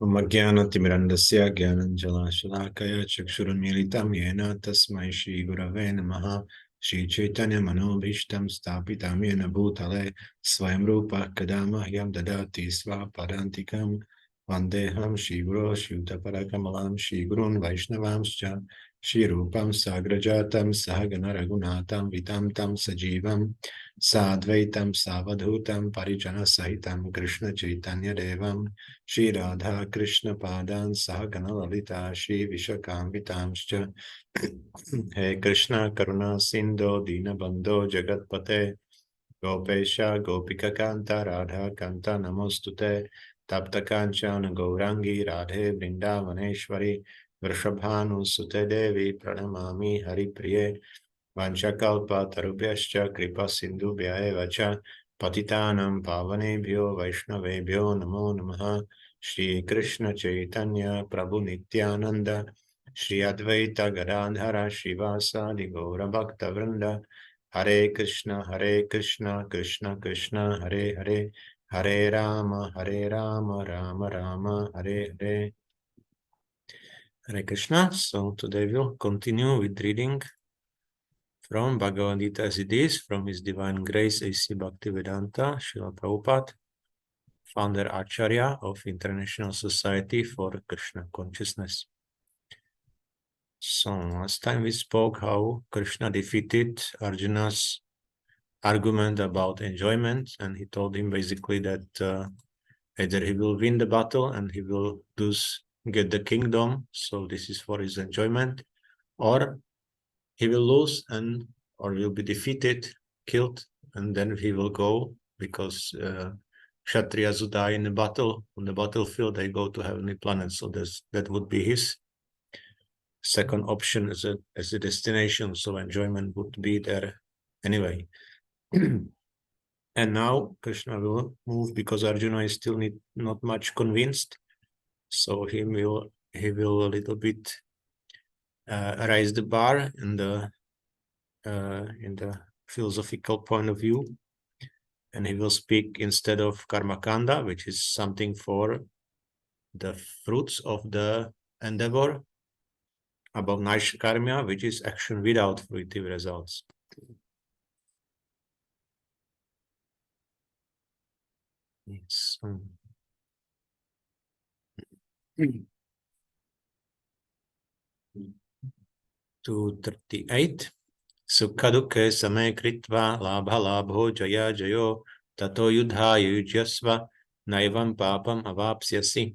Magyanatimirandasya Gyananjalashalakaya Chakshurunmilitam Yena Tasmai Shri Gurave Namaha Shri Chaitanya Manobhishtam Stapitam Yena Bhutale Swayam Rupa Kadama Yam Dadati Sva Padantikam Vandeham Shri Guru Shuta Parakamalam Shri Gurun Vaishnavamscha Shri Rupam Sagrajatam Sahagana Ragunatam Vitam Tam Sajivam Sadvaitam Savadhutam Parijana Sahitam Krishna Chaitanya Devam Shri Radha Krishna Padan Sahagana Lalita Shri Vishakambhitamscha He Krishna Karuna Sindho Dina Bandho Jagatpate Gopesha Gopika Kanta Radha Kanta Namostute Tapta Kanchana Gaurangi Radhe Vrindavaneshwari Vrishabhanu Sute Devi Pranamami Hari Priye Vanchakalpa Tarubhyascha Kripa Sindhu Vacha Patitanam Pavanebhyo Vaishnavebhyo Namo Namaha Shri Krishna Chaitanya Prabhu Nityananda Shri Advaita Gadadhara Shivasadi Gaura Bhakta Vrinda Hare Krishna Krishna Krishna Hare Hare Hare Rama Rama Rama Hare Hare Hare Krishna. So today we'll continue with reading from Bhagavad-gīta as it is, from His Divine Grace A.C. Bhaktivedanta Swami Prabhupāda, founder-ācārya of International Society for Krishna Consciousness. So last time we spoke how Krishna defeated Arjuna's argument about enjoyment, and he told him basically that either he will win the battle and he will thus get the kingdom, so this is for his enjoyment, or he will lose or will be defeated, killed, and then he will go, because Kshatriyas who die in the battle, on the battlefield, they go to heavenly planets. So that would be his second option as a destination. So enjoyment would be there anyway. And now Krishna will move, because Arjuna is still not much convinced. So he will a little bit raise the bar in the philosophical point of view, and he will speak instead of karma-kāṇḍa, which is something for the fruits of the endeavor, about naiṣkarmya, which is action without fruitive results. Yes. 238. Sukha dukkhe same kritva labha labho jaya jayo tato yudha yujyasva naivam papam avapsyasi.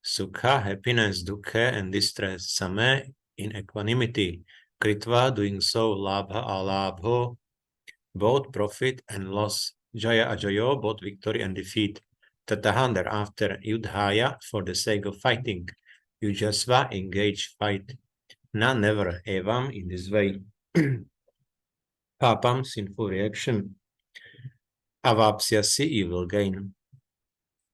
Sukha, happiness, dukkha, and distress, same, in equanimity, kritva, doing so, labha, alabho, both profit and loss, jaya ajayo, both victory and defeat, tataha, thereafter, yudhaya, for the sake of fighting, yujyasva, engage, fight, na, never, evam, in this way, papam, sinful reaction, avapsyasi, you will gain.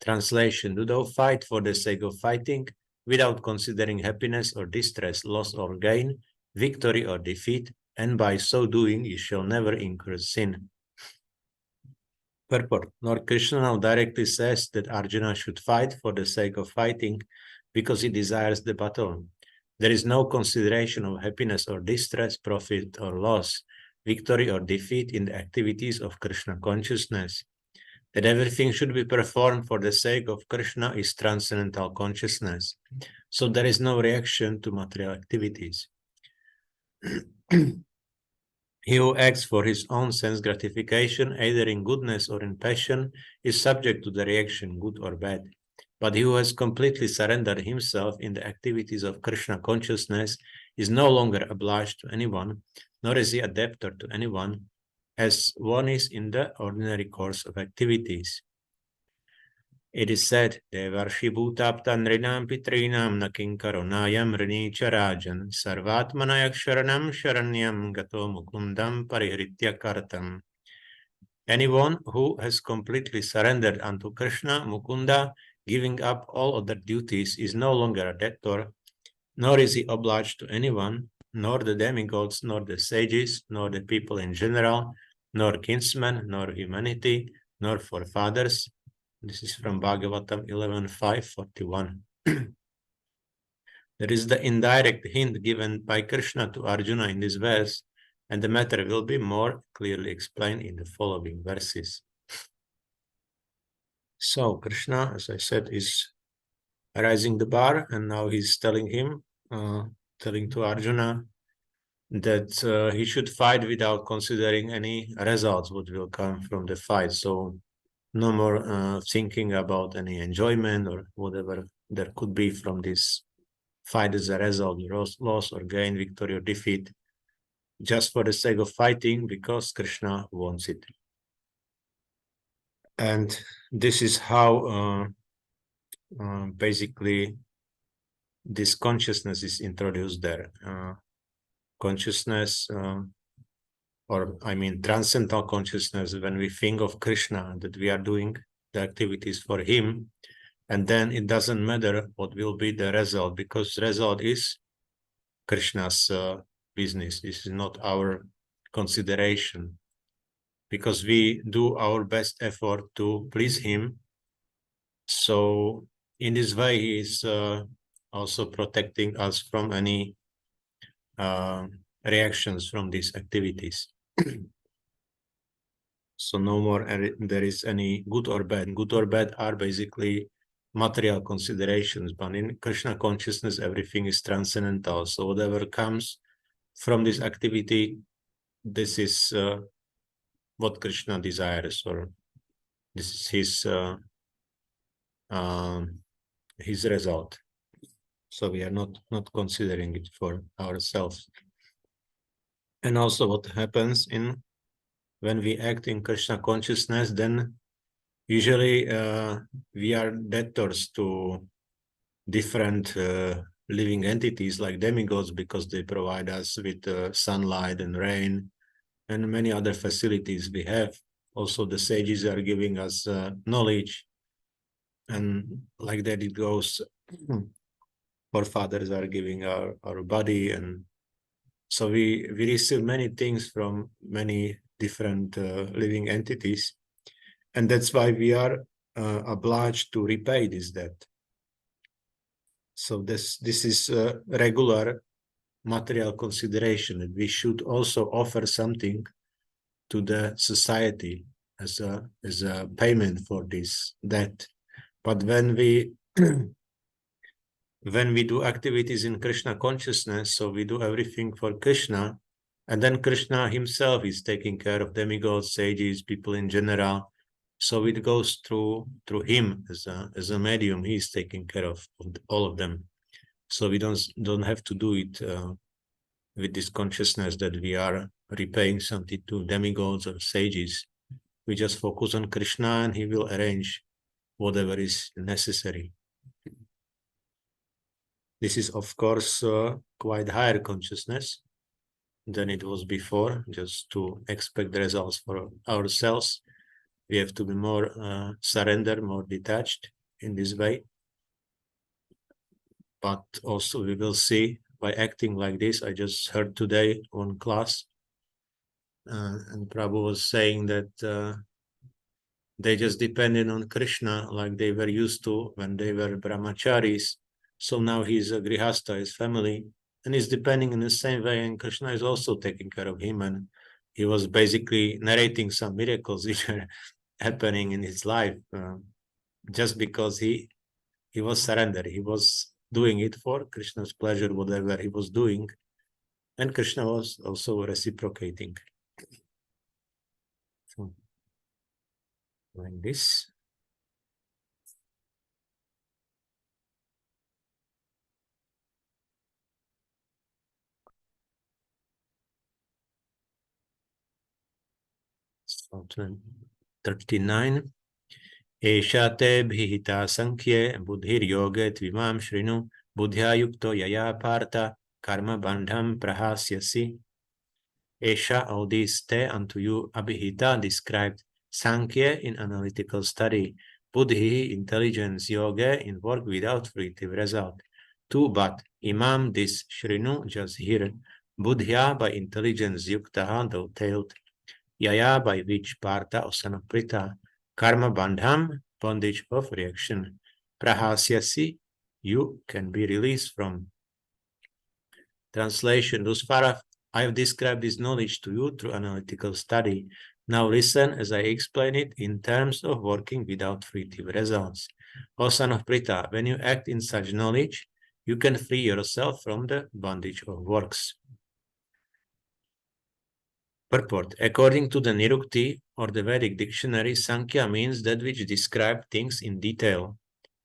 Translation: do thou fight for the sake of fighting, without considering happiness or distress, loss or gain, victory or defeat, and by so doing you shall never incur sin. Purport: Lord Krishna now directly says that Arjuna should fight for the sake of fighting, because he desires the battle. There is no consideration of happiness or distress, profit or loss, victory or defeat in the activities of Krishna consciousness. That everything should be performed for the sake of Krishna is transcendental consciousness. So there is no reaction to material activities. He who acts for his own sense gratification, either in goodness or in passion, is subject to the reaction, good or bad. But he who has completely surrendered himself in the activities of Krishna consciousness is no longer obliged to anyone, nor is he a debtor to anyone, as one is in the ordinary course of activities. It is said, Devarshi bhutapta nrinam pitrinam nakinkaronayam rinicharajan sarvatmanayak sharanam sharanyam gato mukundam parihritya kartam. Anyone who has completely surrendered unto Krishna, Mukunda, giving up all other duties, is no longer a debtor, nor is he obliged to anyone, nor the demigods, nor the sages, nor the people in general, nor kinsmen, nor humanity, nor forefathers, This is from Bhagavatam 11.5.41. There is the indirect hint given by Krishna to Arjuna in this verse, and the matter will be more clearly explained in the following verses. So Krishna, as I said, is raising the bar, and now he's telling him, telling to Arjuna that he should fight without considering any results what will come from the fight. So no more thinking about any enjoyment or whatever there could be from this fight as a result, loss or gain, victory or defeat, just for the sake of fighting because Krishna wants it. And this is how basically this consciousness is introduced there. Consciousness, or I mean transcendental consciousness, when we think of Krishna, that we are doing the activities for him, and then it doesn't matter what will be the result, because the result is Krishna's business. This is not our consideration, because we do our best effort to please him. So in this way, he is also protecting us from any reactions from these activities. So no more there is any good or bad. Good or bad are basically material considerations, but in Krishna consciousness, everything is transcendental. So whatever comes from this activity, this is what Krishna desires, or this is his result. So we are not considering it for ourselves. And also what happens when we act in Krishna consciousness, then usually we are debtors to different living entities like demigods, because they provide us with sunlight and rain and many other facilities we have. Also the sages are giving us knowledge, and like that it goes. Forefathers are giving our body, and so we receive many things from many different living entities, and that's why we are obliged to repay this debt. So this is a regular material consideration, that we should also offer something to the society as a payment for this debt. But when we when we do activities in Krishna consciousness, so we do everything for Krishna, and then Krishna himself is taking care of demigods, sages, people in general. So it goes through him as a medium. He is taking care of all of them. So we don't have to do it with this consciousness that we are repaying something to demigods or sages. We just focus on Krishna, and he will arrange whatever is necessary. This is, of course, quite higher consciousness than it was before. Just to expect the results for ourselves, we have to be more surrendered, more detached in this way. But also we will see by acting like this. I just heard today one class, and Prabhu was saying that they just depended on Krishna like they were used to when they were brahmacharis. So now he's a grihastha, his family, and he's depending in the same way, and Krishna is also taking care of him. And he was basically narrating some miracles which are happening in his life, just because he was surrendered. He was doing it for Krishna's pleasure, whatever he was doing, and Krishna was also reciprocating. So, like this. So 39. Esha te bhihita sankhye buddhi-yoga tvimam shrinu buddhya yukto yaya partha karma bandham prahasyasi. Esha, all these te unto you, abhihita described, sankhya in analytical study, buddhi intelligence, yoga in work without fruitive result. 2. But imam this shrinu, just hear, buddhya by intelligence yuktaha, though tailed, yaya by which partha or son of Pritha, karma bandham bondage of reaction. Prahasyasi, you can be released from. Translation: thus far I have described this knowledge to you through analytical study. Now listen as I explain it in terms of working without fruitive results. O son of Pritha, when you act in such knowledge, you can free yourself from the bondage of works. Purport: according to the Nirukti or the Vedic dictionary, Sankhya means that which describes things in detail,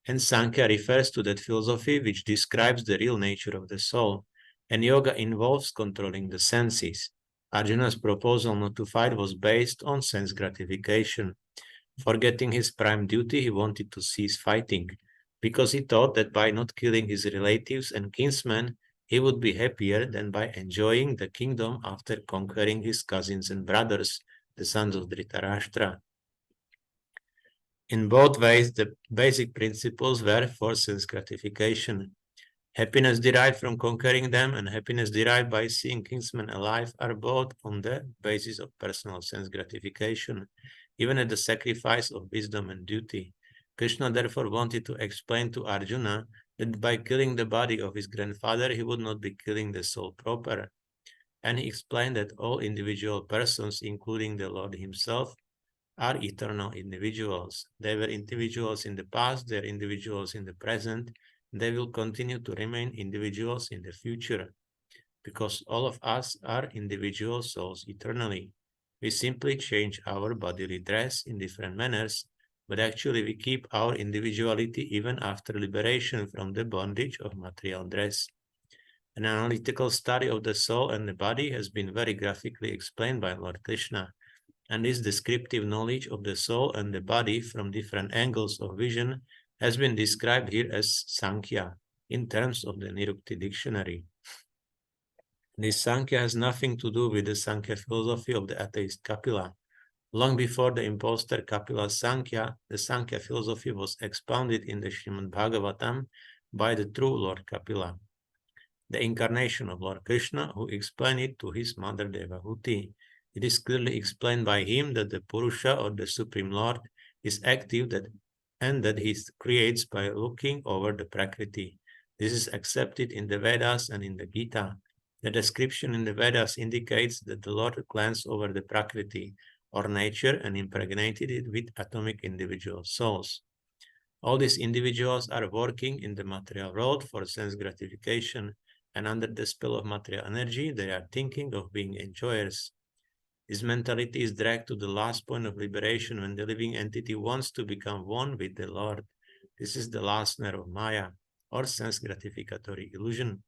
and Sankhya refers to that philosophy which describes the real nature of the soul, and yoga involves controlling the senses. Arjuna's proposal not to fight was based on sense gratification. Forgetting his prime duty, he wanted to cease fighting, because he thought that by not killing his relatives and kinsmen, he would be happier than by enjoying the kingdom after conquering his cousins and brothers, the sons of Dhritarashtra. In both ways, the basic principles were for sense gratification. Happiness derived from conquering them and happiness derived by seeing kinsmen alive are both on the basis of personal sense gratification, even at the sacrifice of wisdom and duty. Krishna therefore wanted to explain to Arjuna that by killing the body of his grandfather, he would not be killing the soul proper. And he explained that all individual persons, including the Lord himself, are eternal individuals. They were individuals in the past, they are individuals in the present, they will continue to remain individuals in the future, because all of us are individual souls eternally. We simply change our bodily dress in different manners, but actually we keep our individuality even after liberation from the bondage of material dress. An analytical study of the soul and the body has been very graphically explained by Lord Krishna, and this descriptive knowledge of the soul and the body from different angles of vision has been described here as Sankhya in terms of the Nirukti dictionary. This Sankhya has nothing to do with the Sankhya philosophy of the atheist Kapila. Long before the impostor Kapila's Sankhya, the Sankhya philosophy was expounded in the Srimad Bhagavatam by the true Lord Kapila, the incarnation of Lord Krishna, who explained it to his mother Devahuti. It is clearly explained by him that the Purusha or the Supreme Lord is active and that he creates by looking over the Prakriti. This is accepted in the Vedas and in the Gita. The description in the Vedas indicates that the Lord glanced over the Prakriti or nature and impregnated it with atomic individual souls. All these individuals are working in the material world for sense gratification, and under the spell of material energy, they are thinking of being enjoyers. This mentality is dragged to the last point of liberation when the living entity wants to become one with the Lord. This is the last snare of Maya, or sense gratificatory illusion.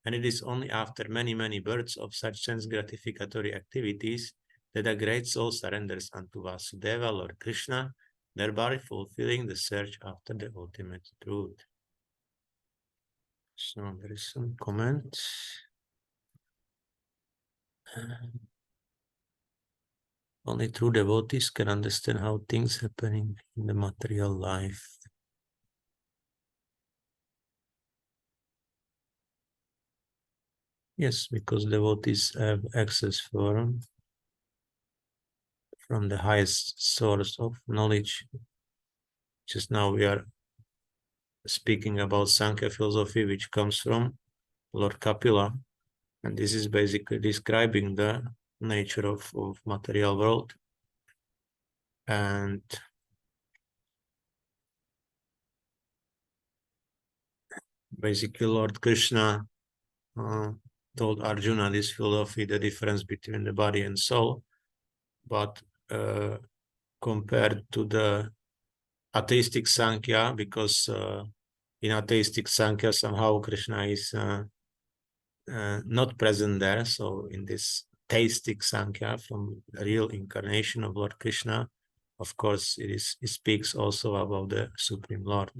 And it is only after many, many births of such sense gratificatory activities that a great soul surrenders unto Vasudeva, Lord Krishna, thereby fulfilling the search after the ultimate truth. So there is some comment. Only true devotees can understand how things happening in the material life. Yes, because devotees have access from the highest source of knowledge. Just now we are speaking about Sankhya philosophy, which comes from Lord Kapila, and this is basically describing the nature of material world. And basically Lord Krishna told Arjuna this philosophy, the difference between the body and soul, but compared to the atheistic Sankhya, because in atheistic Sankhya somehow Krishna is not present there. So in this theistic Sankhya, from the real incarnation of Lord Krishna, of course it speaks also about the Supreme Lord.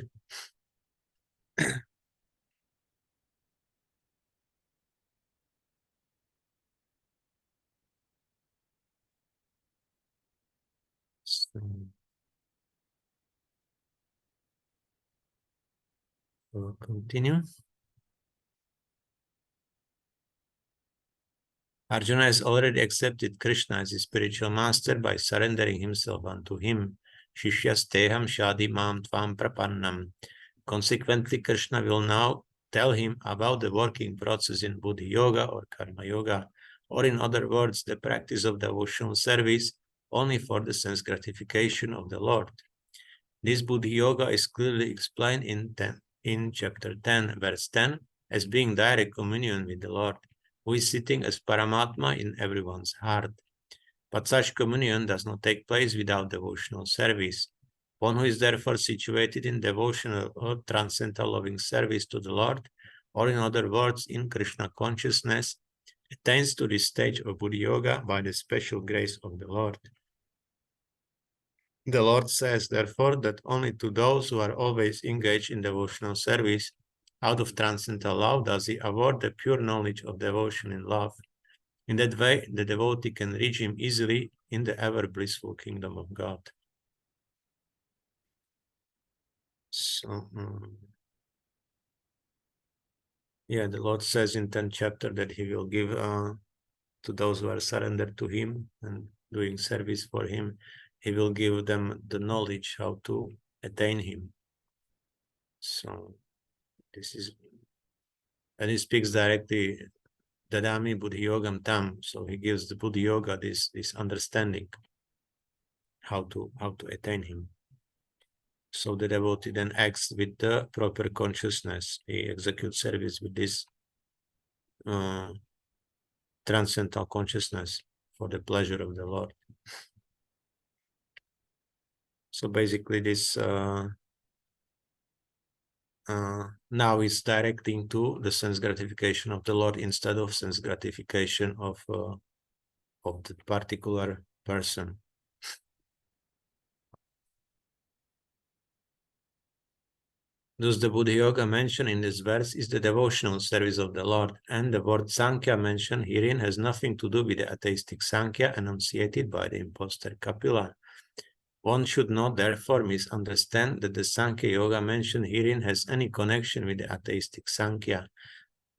So, we'll continue. Arjuna has already accepted Krishna as his spiritual master by surrendering himself unto him. Shishyasteham shadimam tvam prapannam. Consequently, Krishna will now tell him about the working process in buddhi-yoga or karma-yoga, or in other words, the practice of devotional service only for the sense gratification of the Lord. This buddhi-yoga is clearly explained in chapter 10, verse 10, as being direct communion with the Lord, who is sitting as Paramatma in everyone's heart. But such communion does not take place without devotional service. One who is therefore situated in devotional or transcendental loving service to the Lord, or in other words, in Krishna consciousness, attains to this stage of buddhi-yoga by the special grace of the Lord. The Lord says, therefore, that only to those who are always engaged in devotional service, out of transcendental love, does he award the pure knowledge of devotion in love. In that way, the devotee can reach him easily in the ever blissful kingdom of God. So, yeah, the Lord says in 10th chapter that he will give to those who are surrendered to him and doing service for him, he will give them the knowledge how to attain him. So this is, and he speaks directly, Dadami buddhi-yogam tam. So he gives the buddhi-yoga this understanding how to attain him. So the devotee then acts with the proper consciousness. He executes service with this transcendental consciousness for the pleasure of the Lord. So basically this now is directing to the sense gratification of the Lord instead of sense gratification of the particular person. Thus, the buddhi-yoga mentioned in this verse is the devotional service of the Lord, and the word Sankhya mentioned herein has nothing to do with the atheistic Sankhya enunciated by the impostor Kapila. One should not therefore misunderstand that the Sankhya yoga mentioned herein has any connection with the atheistic Sankhya,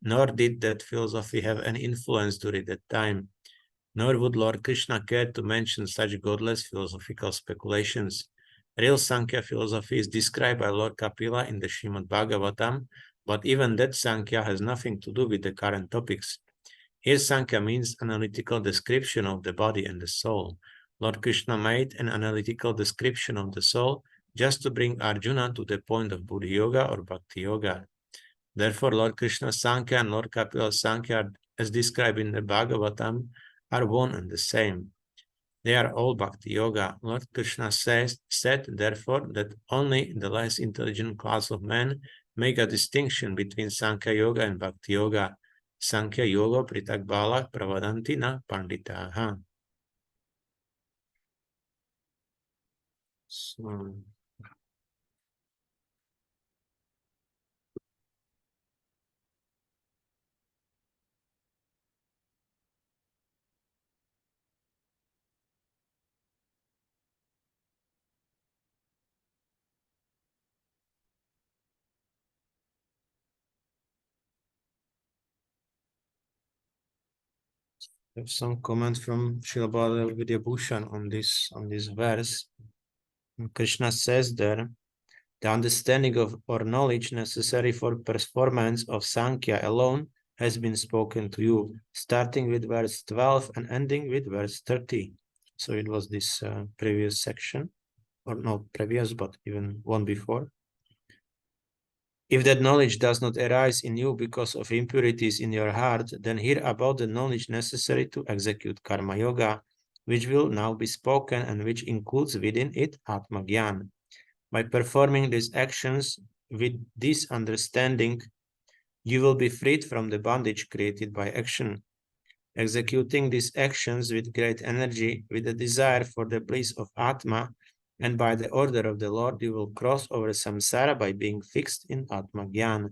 nor did that philosophy have any influence during that time, nor would Lord Krishna care to mention such godless philosophical speculations. Real Sankhya philosophy is described by Lord Kapila in the Srimad Bhagavatam, but even that Sankhya has nothing to do with the current topics. Here Sankhya means analytical description of the body and the soul. Lord Krishna made an analytical description of the soul just to bring Arjuna to the point of buddhi-yoga or bhakti-yoga. Therefore, Lord Krishna's Sankhya and Lord Kapila's Sankhya, as described in the Bhagavatam, are one and the same. They are all bhakti-yoga. Lord Krishna said, therefore, that only the less intelligent class of men make a distinction between Sankhya yoga and bhakti-yoga. Sankhya yoga pritak balak pravadanti na panditaha. So, I have some comment from Srila Baladev Vidyabhushan on this verse. Krishna says there, the understanding of or knowledge necessary for performance of Sankhya alone has been spoken to you, starting with verse 12 and ending with verse 30. So it was this previous section, or not previous, but even one before. If that knowledge does not arise in you because of impurities in your heart, then hear about the knowledge necessary to execute karma yoga, which will now be spoken and which includes within it Atma Gyan. By performing these actions with this understanding, you will be freed from the bondage created by action. Executing these actions with great energy, with a desire for the bliss of Atma, and by the order of the Lord, you will cross over samsara by being fixed in Atma Gyan,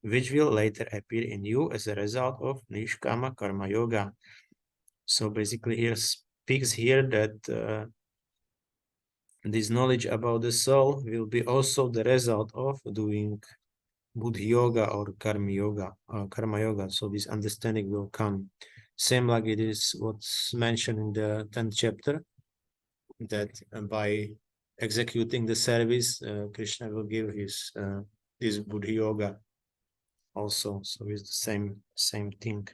which will later appear in you as a result of naiṣkarmya karma yoga. So basically, he speaks here that this knowledge about the soul will be also the result of doing buddhi-yoga or karma-yoga. So this understanding will come. Same like it is what's mentioned in the 10th chapter, that by executing the service, Krishna will give his this buddhi-yoga also. So it's the same thing.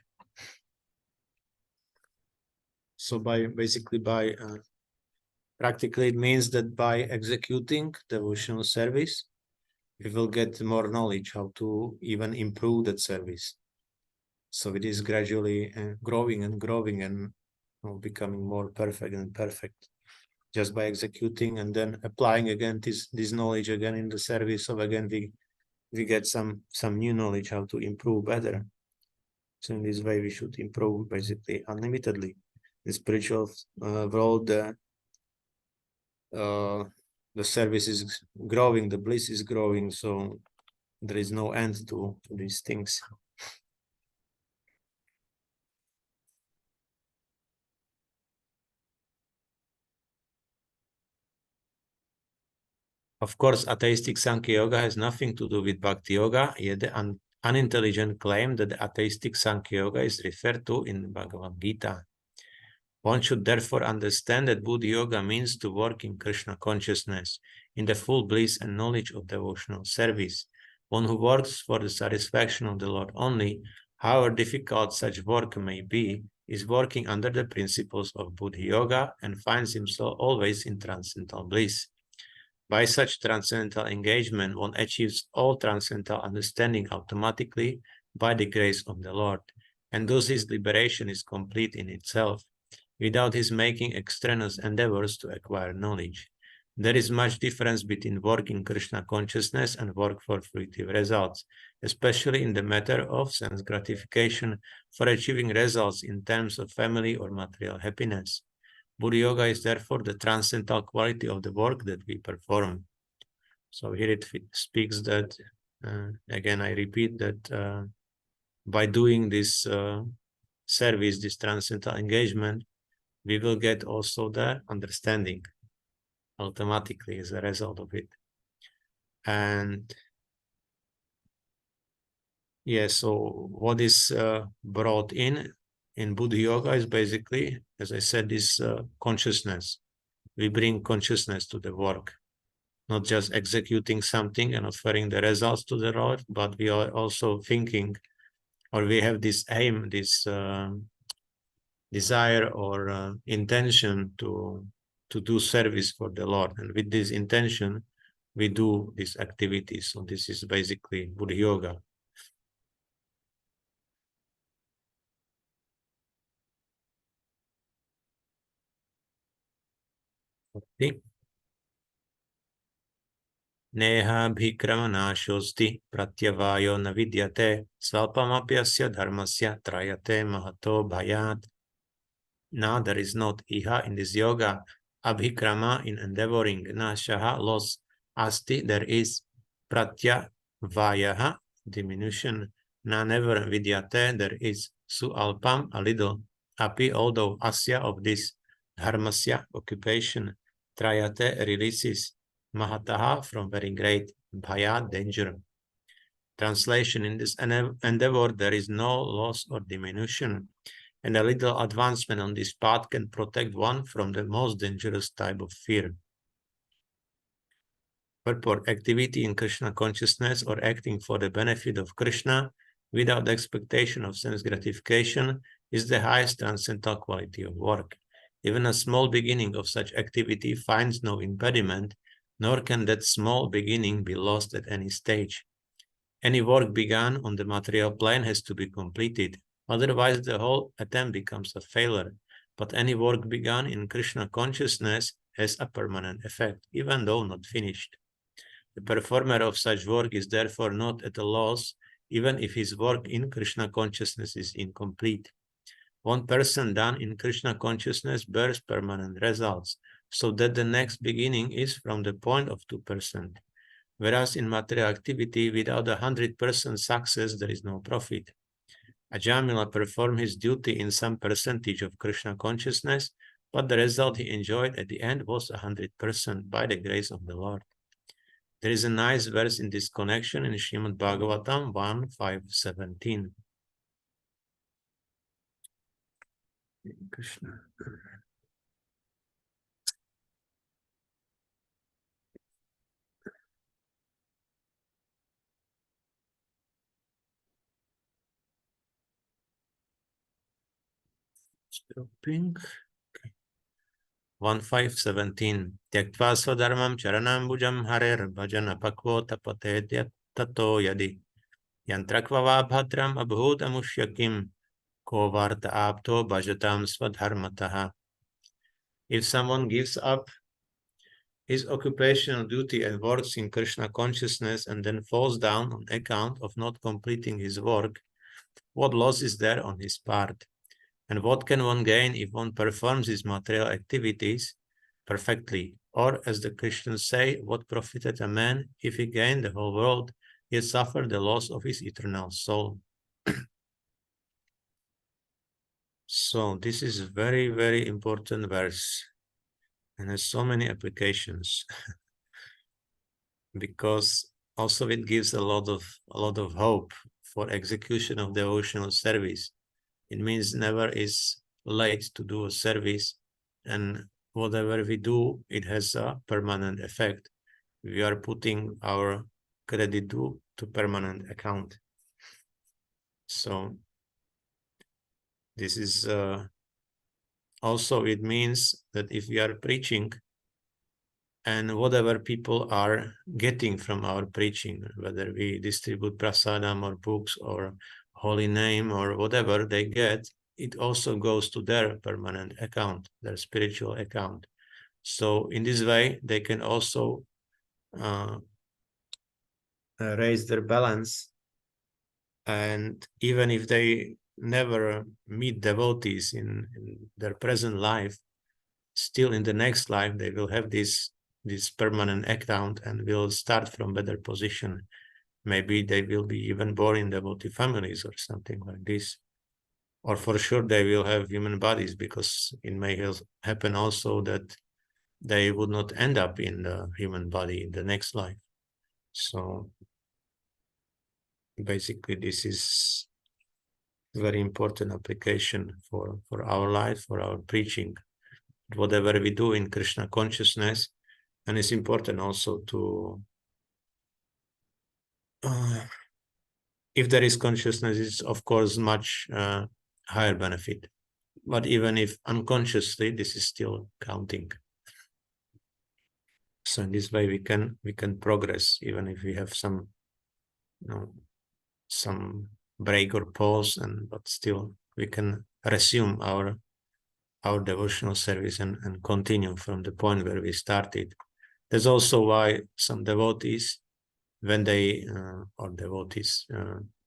So practically it means that by executing devotional service, we will get more knowledge how to even improve that service. So it is gradually growing and growing and becoming more perfect and perfect, just by executing and then applying again this knowledge again in the service. So again we get some new knowledge how to improve better. So in this way we should improve basically unlimitedly. The spiritual world, the service is growing, the bliss is growing, so there is no end to these things. Of course, atheistic Sankhya Yoga has nothing to do with Bhakti Yoga, yet the unintelligent claim that the atheistic Sankhya Yoga is referred to in the Bhagavad-gītā. One should therefore understand that buddhi-yoga means to work in Krishna consciousness, in the full bliss and knowledge of devotional service. One who works for the satisfaction of the Lord only, however difficult such work may be, is working under the principles of buddhi-yoga and finds himself always in transcendental bliss. By such transcendental engagement, one achieves all transcendental understanding automatically by the grace of the Lord, and thus his liberation is complete in itself, without his making extraneous endeavors to acquire knowledge. There is much difference between work in Krishna consciousness and work for fruitive results, especially in the matter of sense gratification for achieving results in terms of family or material happiness. Buddhi-yoga is therefore the transcendental quality of the work that we perform. So here it speaks that, again, I repeat that by doing this service, this transcendental engagement, we will get also the understanding automatically as a result of it. And yeah, so what is brought in buddhi-yoga is basically, as I said, this consciousness. We bring consciousness to the work, not just executing something and offering the results to the Lord, but we are also thinking, or we have this aim, this desire or intention to do service for the Lord. And with this intention, we do these activities. So this is basically buddhi-yoga. Okay. Neha bhikramanashosti pratyavayo na vidyate svalpamapyasya dharmasya trayate mahato bhayat. Now there is not iha in this yoga, abhikrama in endeavoring, na shaha loss, asti there is, pratyavayaha diminution, na never vidyate there is, sualpam a little, api although asya of this, dharmasya occupation, trayate releases, mahataha from very great, bhaya danger. Translation: in this endeavor there is no loss or diminution, and a little advancement on this path can protect one from the most dangerous type of fear. Purport: activity in Krishna consciousness or acting for the benefit of Krishna without the expectation of sense gratification is the highest transcendental quality of work. Even a small beginning of such activity finds no impediment, nor can that small beginning be lost at any stage. Any work begun on the material plane has to be completed, otherwise the whole attempt becomes a failure. But any work begun in Krishna consciousness has a permanent effect, even though not finished. The performer of such work is therefore not at a loss, even if his work in Krishna consciousness is incomplete. One person done in Krishna consciousness bears permanent results, so that the next beginning is from the point of 2%. Whereas in material activity, without 100% success, there is no profit. Ajamila performed his duty in some percentage of Krishna consciousness, but the result he enjoyed at the end was 100% by the grace of the Lord. There is a nice verse in this connection in Srimad Bhagavatam 1.5.17. Krishna. Dropping. 1.5.17 Tyaktva swadharmam charanambujam harer bhajana pakvota patet tato yadi yantrakvava bhadram abhudamushyakim ko varta apto bhajatam swadharmataha. If someone gives up his occupational duty and works in Krishna consciousness and then falls down on account of not completing his work, what loss is there on his part? And what can one gain if one performs his material activities perfectly? Or, as the Christians say, what profited a man if he gained the whole world, yet suffered the loss of his eternal soul? So this is a very, very important verse and has so many applications because also it gives a lot of hope for execution of devotional service. It means never is late to do a service, and whatever we do, it has a permanent effect. We are putting our credit to permanent account. So this is also, it means that if we are preaching and whatever people are getting from our preaching, whether we distribute prasadam or books or holy name or whatever they get, it also goes to their permanent account, their spiritual account. So in this way, they can also raise their balance. And even if they never meet devotees in their present life, still in the next life, they will have this permanent account and will start from better position. Maybe they will be even born in devotee families or something like this. Or for sure they will have human bodies, because it may happen also that they would not end up in the human body in the next life. So basically this is very important application for our life, for our preaching, whatever we do in Krishna consciousness. And it's important also to if there is consciousness, it's of course much higher benefit. But even if unconsciously, this is still counting. So in this way, we can progress, even if we have some, some break or pause, but still we can resume our devotional service and continue from the point where we started. That's also why some devotees, when they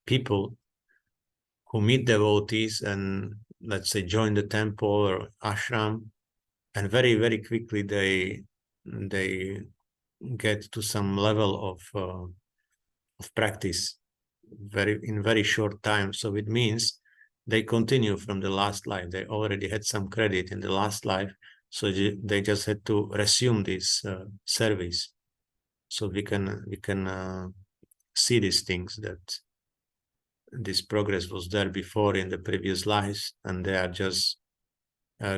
people who meet devotees and let's say join the temple or ashram, and very, very quickly they get to some level of practice in very short time. So it means they continue from the last life. They already had some credit in the last life, so they just had to resume this service. So we can see these things, that this progress was there before in the previous lives, and they are just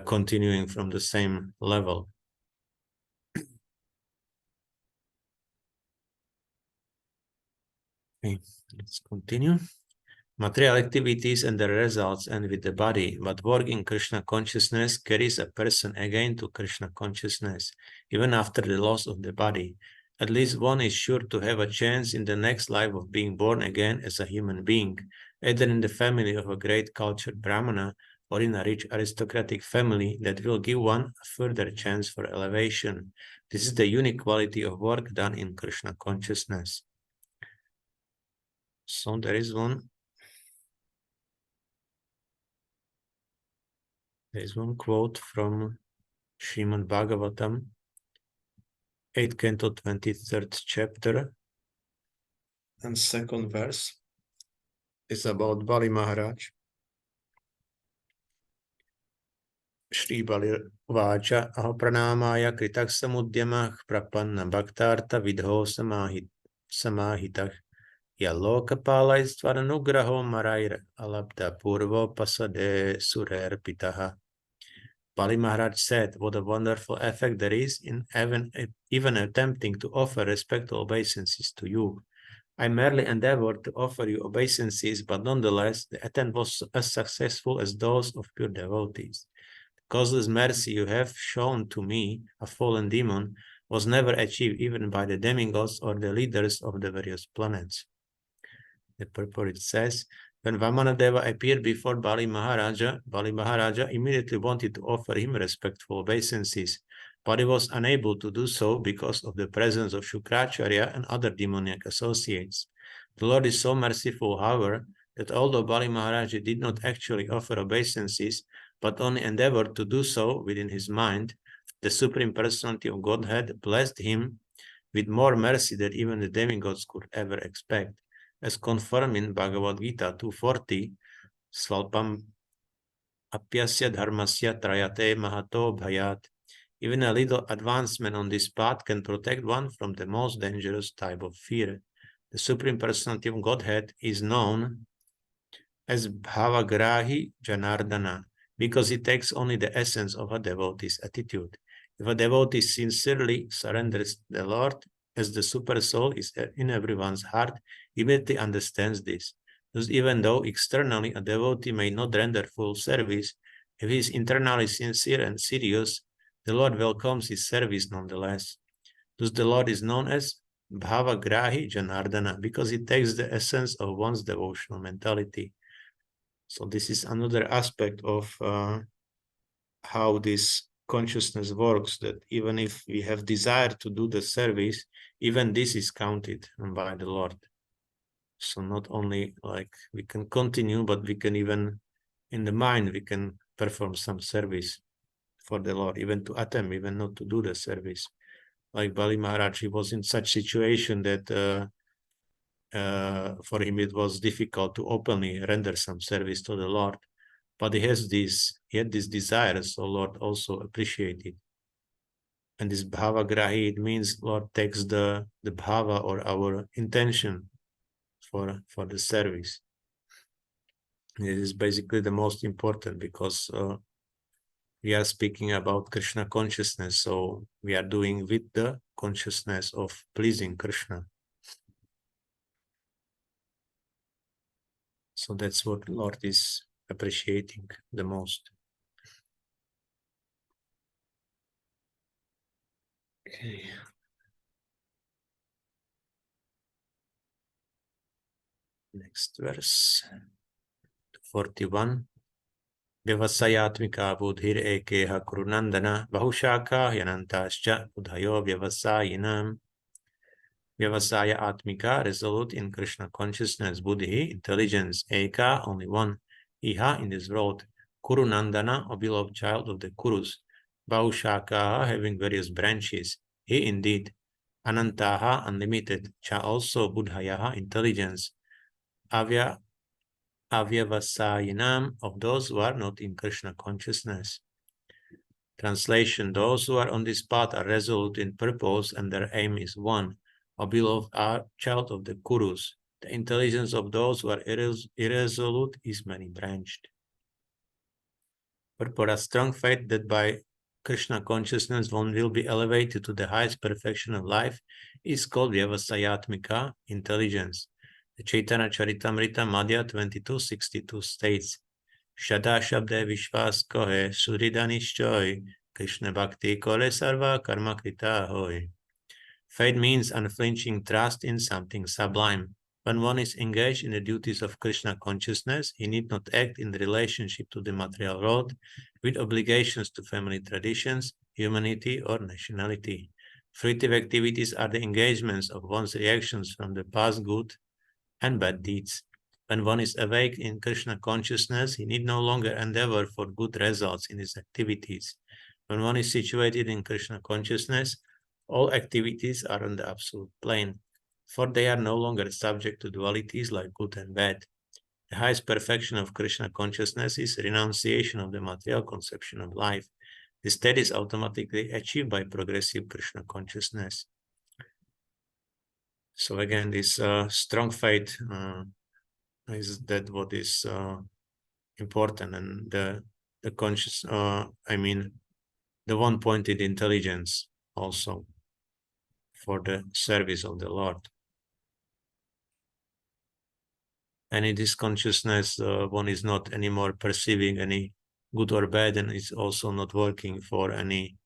continuing from the same level. Okay, let's continue. Material activities and their results end with the body, but work in Krishna consciousness carries a person again to Krishna consciousness, even after the loss of the body. At least one is sure to have a chance in the next life of being born again as a human being, either in the family of a great cultured Brahmana or in a rich aristocratic family that will give one a further chance for elevation. This is the unique quality of work done in Krishna consciousness. So there is one quote from Srimad Bhagavatam, 8th canto, 23rd chapter, and second verse is about Bali Maharaj. Shri Bali Vacha Ahapranamaya Kritak Samudyamah Prapanna Bhaktartha Vidho Samahitah Yalokapala Istvaranugraho Marair Alabda Purvo Pasade Surer Pitaha. Bali Maharaj said, what a wonderful effect there is in even attempting to offer respectful obeisances to you. I merely endeavored to offer you obeisances, but nonetheless, the attempt was as successful as those of pure devotees. The causeless mercy you have shown to me, a fallen demon, was never achieved even by the demigods or the leaders of the various planets. The purport says, when Vamanadeva appeared before Bali Maharaja immediately wanted to offer him respectful obeisances, but he was unable to do so because of the presence of Shukracharya and other demoniac associates. The Lord is so merciful, however, that although Bali Maharaja did not actually offer obeisances, but only endeavored to do so within his mind, the Supreme Personality of Godhead blessed him with more mercy than even the demigods could ever expect. As confirmed in Bhagavad-gītā 240, Svalpam apyasya dharmasya trayate mahato bhayat. Even a little advancement on this path can protect one from the most dangerous type of fear. The Supreme Personality of Godhead is known as Bhavagrahi Janardana because it takes only the essence of a devotee's attitude. If a devotee sincerely surrenders to the Lord, as the super soul is in everyone's heart, immediately understands this. Thus, even though externally a devotee may not render full service, if he is internally sincere and serious, the Lord welcomes his service nonetheless. Thus, the Lord is known as Bhavagrahi Janardana because it takes the essence of one's devotional mentality. So this is another aspect of how this consciousness works, that even if we have desire to do the service, even this is counted by the Lord. So not only like we can continue, but we can even, in the mind, we can perform some service for the Lord, even to attempt, even not to do the service. Like Bali Maharaj, he was in such situation that for him it was difficult to openly render some service to the Lord. But he had this desire, so Lord also appreciated. And this bhavagrahi, it means Lord takes the bhava or our intention for the service. It is basically the most important because we are speaking about Krishna consciousness, so we are doing with the consciousness of pleasing Krishna. So that's what Lord is appreciating the most. Okay. Next verse, 41. Vyavasayatmika buddhir ekeha kurunandana bahushaka yanantascha buddhayo vyavasayinam. Vyavasaya atmika, resolute in Krishna consciousness, buddhi, intelligence, eka, only one, iha, in this world, kurunandana, a beloved child of the Kurus, bahushaka, having various branches, he indeed, anantaha, unlimited, cha also, buddhayaha, intelligence, avyavasayinam, of those who are not in Krishna consciousness. Translation, those who are on this path are resolute in purpose and their aim is one. A beloved child of the Kurus. The intelligence of those who are irresolute is many-branched. Purport, a strong faith that by Krishna consciousness one will be elevated to the highest perfection of life is called Vyavasayatmika, intelligence. The Chaitanya Charitamrita Madhya 22:62 states, Shada Shabde Vishwas Kohe Suridhanishchoy Krishna Bhakti Kole Sarva Karma Krita Hoy. Faith means unflinching trust in something sublime. When one is engaged in the duties of Krishna consciousness, he need not act in relationship to the material world with obligations to family traditions, humanity, or nationality. Fruitive activities are the engagements of one's reactions from the past good and bad deeds. When one is awake in Krishna consciousness, he need no longer endeavor for good results in his activities. When one is situated in Krishna consciousness, all activities are on the absolute plane, for they are no longer subject to dualities like good and bad. The highest perfection of Krishna consciousness is renunciation of the material conception of life. This state is automatically achieved by progressive Krishna consciousness. So again, this strong faith is that what is important, and the conscious, the one-pointed intelligence also for the service of the Lord. And in this consciousness, one is not anymore perceiving any good or bad, and it's also not working for any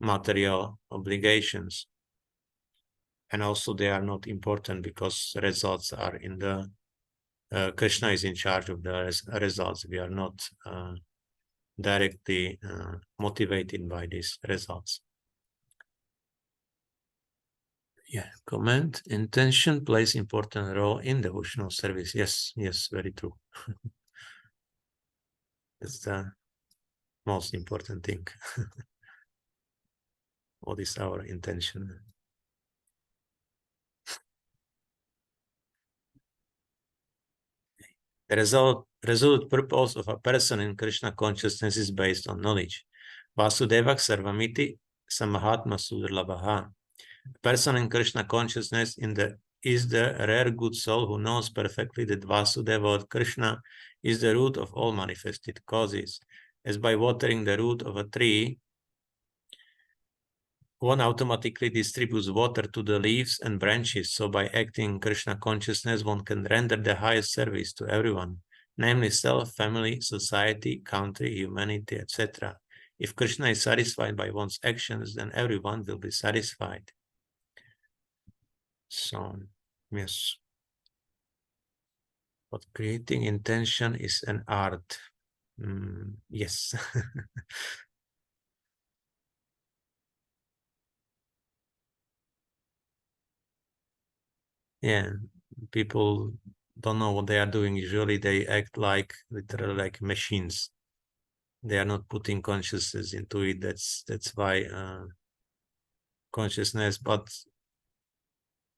material obligations. And also they are not important because results are in the Krishna is in charge of the results. We are not directly motivated by these results. Yeah, comment. Intention plays important role in devotional service. Yes, yes, very true. It's the most important thing. What is our intention? The result purpose of a person in Krishna consciousness is based on knowledge. Vasudeva sarvamiti samahatma sudurlabhaha. A person in Krishna consciousness is the rare good soul who knows perfectly that Vasudeva or Krishna is the root of all manifested causes. As by watering the root of a tree, one automatically distributes water to the leaves and branches, so by acting in Krishna consciousness, one can render the highest service to everyone, namely self, family, society, country, humanity, etc. If Krishna is satisfied by one's actions, then everyone will be satisfied. So, yes. But creating intention is an art. Yes. Yeah, people don't know what they are doing. Usually they act like literally like machines. They are not putting consciousness into it. That's why consciousness, but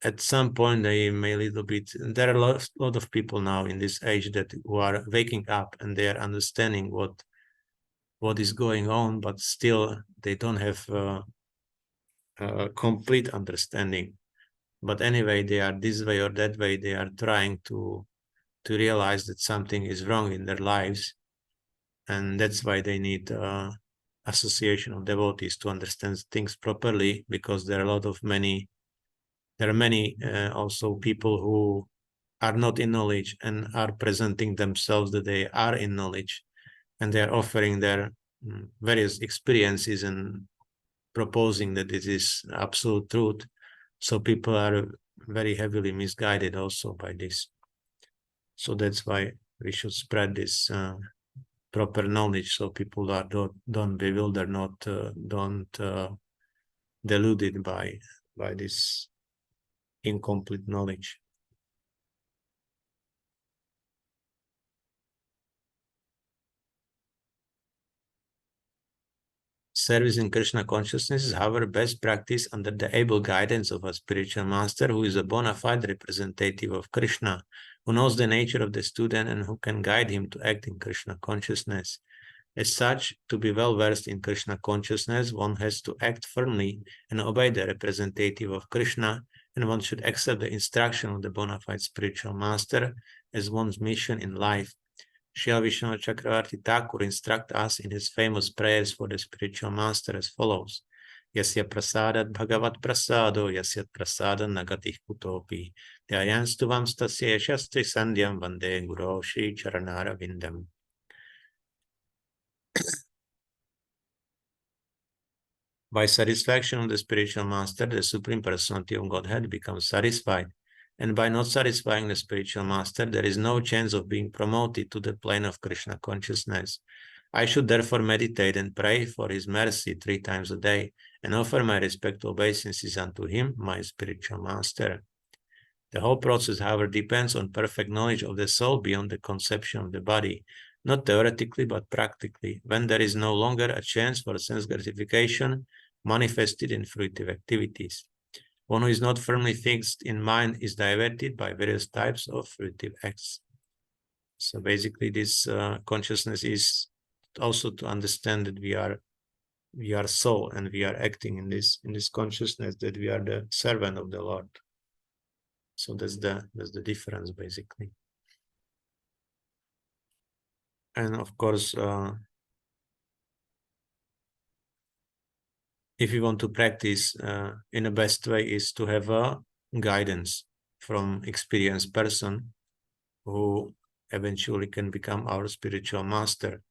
at some point they may a little bit, there are a lot of people now in this age that who are waking up and they are understanding what is going on, but still they don't have a complete understanding. But anyway, they are this way or that way, they are trying to realize that something is wrong in their lives, and that's why they need association of devotees to understand things properly, because there are many also people who are not in knowledge and are presenting themselves that they are in knowledge, and they are offering their various experiences and proposing that it is absolute truth. So people are very heavily misguided also by this. So that's why we should spread this proper knowledge, so people don't bewilder, don't deluded by this incomplete knowledge. Service in Krishna consciousness is, however, best practice under the able guidance of a spiritual master who is a bona fide representative of Krishna, who knows the nature of the student and who can guide him to act in Krishna consciousness. As such, to be well versed in Krishna consciousness, one has to act firmly and obey the representative of Krishna, and one should accept the instruction of the bona fide spiritual master as one's mission in life. Srila Vishnu Chakravarti Thakur instructs us in his famous prayers for the spiritual master as follows. Yasya prasadat bhagavat prasado, yasya prasadat nagatih kutopi, dhyayanstuvam stasya shastri sandhyam vande guru shri charanara vindam. By satisfaction of the spiritual master, the Supreme Personality of Godhead becomes satisfied. And by not satisfying the spiritual master, there is no chance of being promoted to the plane of Krishna consciousness. I should therefore meditate and pray for his mercy 3 times a day and offer my respectful obeisances unto him, my spiritual master. The whole process, however, depends on perfect knowledge of the soul beyond the conception of the body, not theoretically, but practically, when there is no longer a chance for sense gratification manifested in fruitive activities. One who is not firmly fixed in mind is diverted by various types of fruitive acts. So basically, this consciousness is also to understand that we are soul, and we are acting in this consciousnness, that we are the servant of the Lord. So that's the difference, basically. And of course, if you want to practice in the best way, is to have a guidance from experienced person who eventually can become our spiritual master,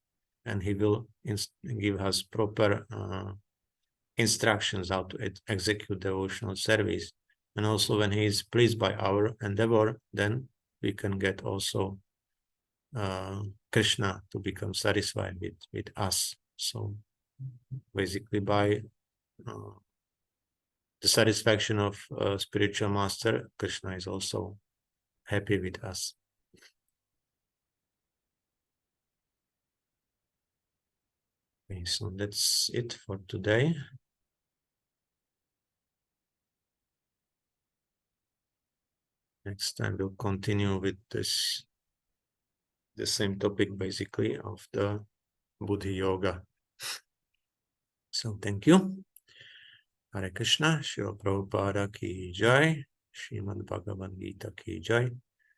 and he will give us proper instructions how to execute devotional service. And also when he is pleased by our endeavor, then we can get also Krishna to become satisfied with us. So basically by the satisfaction of spiritual master, Krishna is also happy with us. Okay, so that's it for today. Next time we'll continue with this, the same topic basically of the buddhi-yoga. So thank you. Hare Krishna, Śrīla Prabhupāda ki jai, Śrīmad Bhagavad-gīta ki jai.